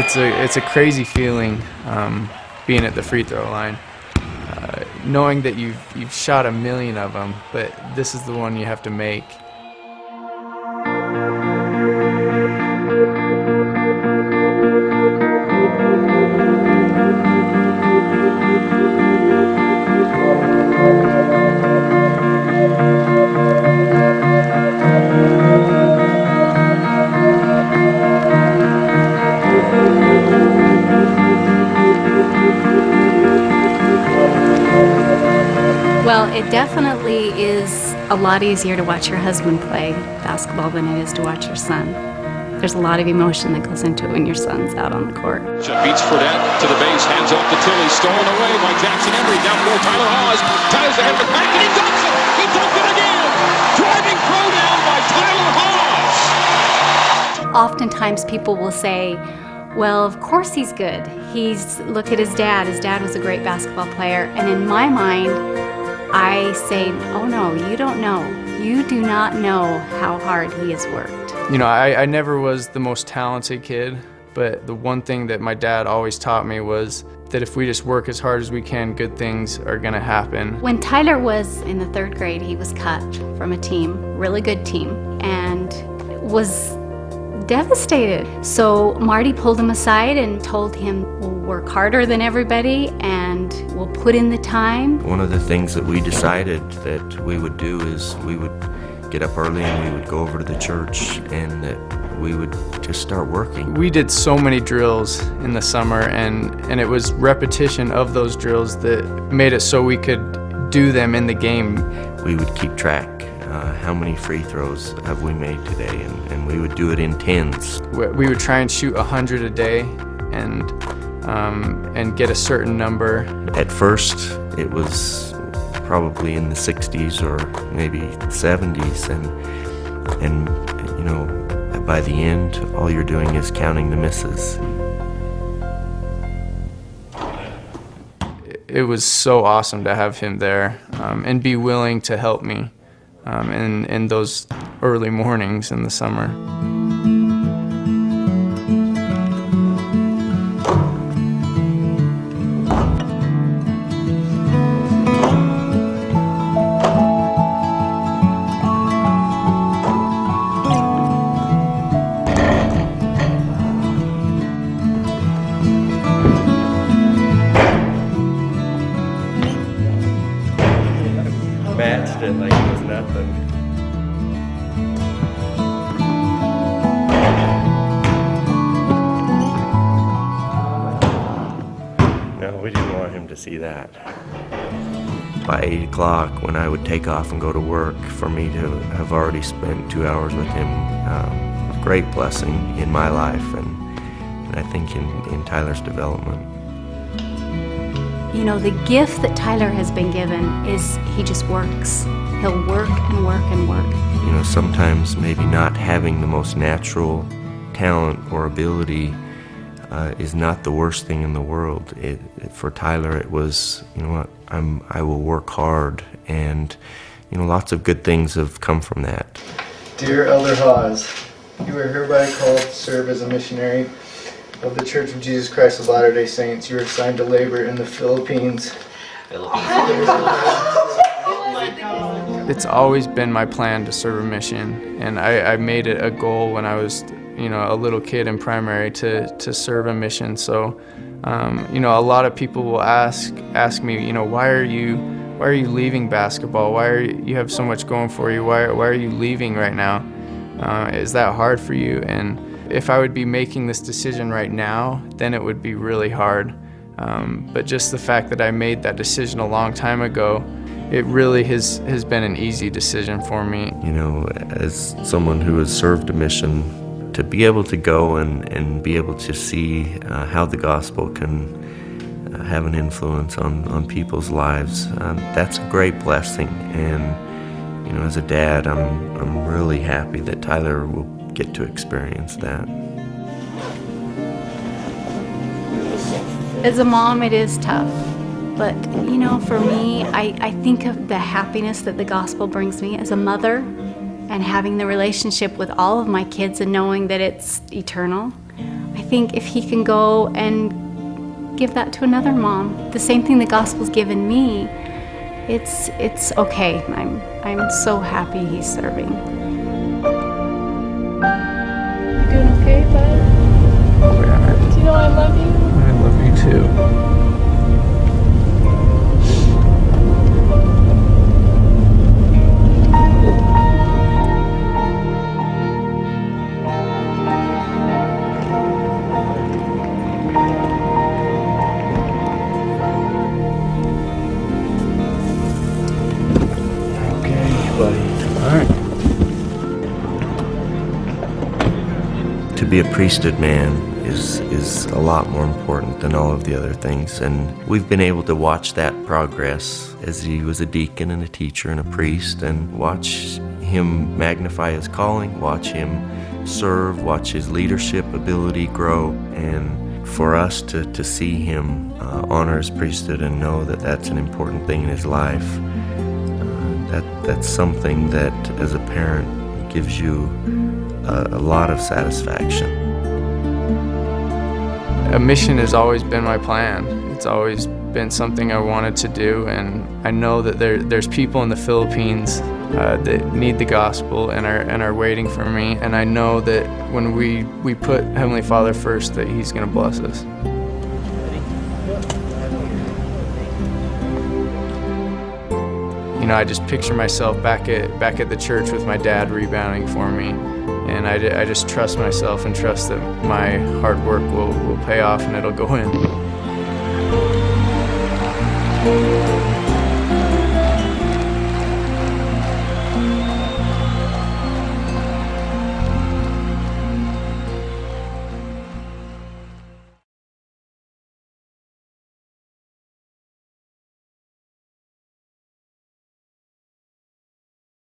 it's a crazy feeling being at the free throw line, knowing that you've shot a million of them, but this is the one you have to make. Well, it definitely is a lot easier to watch your husband play basketball than it is to watch your son. There's a lot of emotion that goes into it when your son's out on the court. Beats Fredette to the base, hands off to Tilly, stolen away by Jackson Emery, down below Tyler Haws. Tyler's ahead of the pack, and he dunks it! He dunked it again! Driving throwdown by Tyler Haws! Oftentimes people will say, well, of course he's good. Look at his dad. His dad was a great basketball player. And in my mind, I say, oh no, you don't know. You do not know how hard he has worked. You know, I never was the most talented kid, but the one thing that my dad always taught me was that if we just work as hard as we can, good things are gonna happen. When Tyler was in the 3rd grade, he was cut from a team, really good team, and was devastated. So Marty pulled him aside and told him, we'll work harder than everybody and we'll put in the time. One of the things that we decided that we would do is we would get up early and we would go over to the church and that we would just start working. We did so many drills in the summer and it was repetition of those drills that made it so we could do them in the game. We would keep track. How many free throws have we made today? And we would do it in tens. We would try and shoot 100 a day and get a certain number. At first, it was probably in the 60s or maybe 70s, and you know, by the end, all you're doing is counting the misses. It was so awesome to have him there and be willing to help me in those early mornings in the summer. Matched it like it was nothing. No, we didn't want him to see that. By 8 o'clock, when I would take off and go to work, for me to have already spent 2 hours with him, was a great blessing in my life and I think in Tyler's development. You know, the gift that Tyler has been given is he just works. He'll work and work and work. You know, sometimes maybe not having the most natural talent or ability is not the worst thing in the world. For Tyler, it was, you know what, I will work hard, and you know, lots of good things have come from that. Dear Elder Haws, you are hereby called to serve as a missionary of the Church of Jesus Christ of Latter-day Saints. You are assigned to labor in the Philippines. It's always been my plan to serve a mission, and I made it a goal when I was, you know, a little kid in primary to serve a mission. So, you know, a lot of people will ask me, you know, why are you leaving basketball? You have so much going for you? Why are you leaving right now? Is that hard for you? And if I would be making this decision right now, then it would be really hard. But just the fact that I made that decision a long time ago, it really has been an easy decision for me. You know, as someone who has served a mission, to be able to go and be able to see how the gospel can have an influence on people's lives, that's a great blessing. And you know, as a dad, I'm really happy that Tyler will get to experience that. As a mom, it is tough. But, you know, for me, I think of the happiness that the gospel brings me as a mother, and having the relationship with all of my kids and knowing that it's eternal. I think if he can go and give that to another mom, the same thing the gospel's given me, it's okay. I'm so happy he's serving. You doing okay, bud? Oh, yeah. Do you know I love you? I love you too. To be a priesthood man is a lot more important than all of the other things, and we've been able to watch that progress as he was a deacon and a teacher and a priest, and watch him magnify his calling, watch him serve, watch his leadership ability grow, and for us to see him honor his priesthood and know that that's an important thing in his life, that's something that as a parent gives you a lot of satisfaction. A mission has always been my plan. It's always been something I wanted to do, and I know that there's people in the Philippines that need the gospel and are waiting for me, and I know that when we put Heavenly Father first, that He's going to bless us. You know, I just picture myself back at the church with my dad rebounding for me, and I just trust myself and trust that my hard work will pay off and it'll go in.